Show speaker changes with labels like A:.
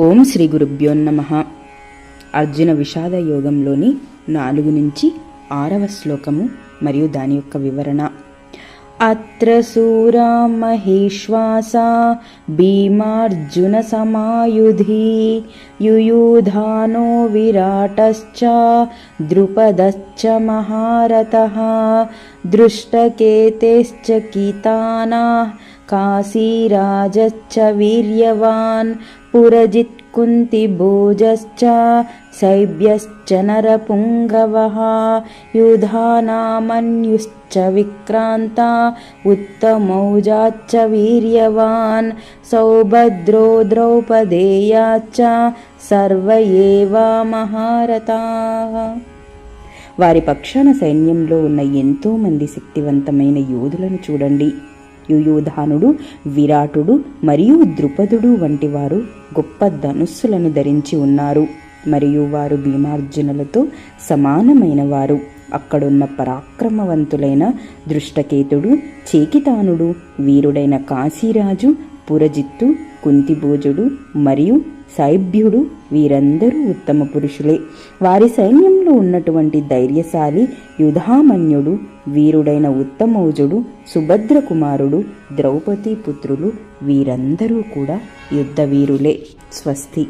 A: ఓం శ్రీ గురుభ్యో నమః. అర్జున విషాద యోగంలోని 4 నుంచి 6వ శ్లోకము మరియు దాని యొక్క వివరణ. అత్ర శూరా మహేశ్వాసా భీమార్జున సమాయుధి యుయుధానో విరాటశ్చ ద్రుపదశ్చ మహారథః దృష్టకేతేశ్చ కీతానాః కాశీరాజశ్చ వీర్యవాన్ పురజిత్ కుంతిభోజశ్చ శైబ్యశ్చ నరపుంగవః యుధానామన్యుశ్చ విక్రాంత ఉత్తమౌజాశ్చ వీర్యవాన్ సౌభద్రో ద్రౌపదేయాశ్చ సర్వ ఏవ మహారథాః. వారి పక్షాన సైన్యంలో ఉన్న ఎంతో మంది శక్తివంతమైన యోధులను చూడండి. యుయుధానుడు, విరాటుడు మరియు ద్రుపదుడు వంటి వారు గొప్ప ధనుస్సులను ధరించి ఉన్నారు మరియు వారు భీమార్జునులతో సమానమైన వారు. అక్కడున్న పరాక్రమవంతులైన దృష్టకేతుడు, చేకితానుడు, వీరుడైన కాశీరాజు, పురజిత్తు, కుంతిభోజుడు మరియు శైభ్యుడు వీరందరూ ఉత్తమ పురుషులే. వారి సైన్యంలో ఉన్నటువంటి ధైర్యశాలి యుధామన్యుడు, వీరుడైన ఉత్తమౌజుడు, సుభద్ర కుమారుడు, ద్రౌపది పుత్రులు వీరందరూ కూడా యుద్ధ వీరులే. స్వస్తి.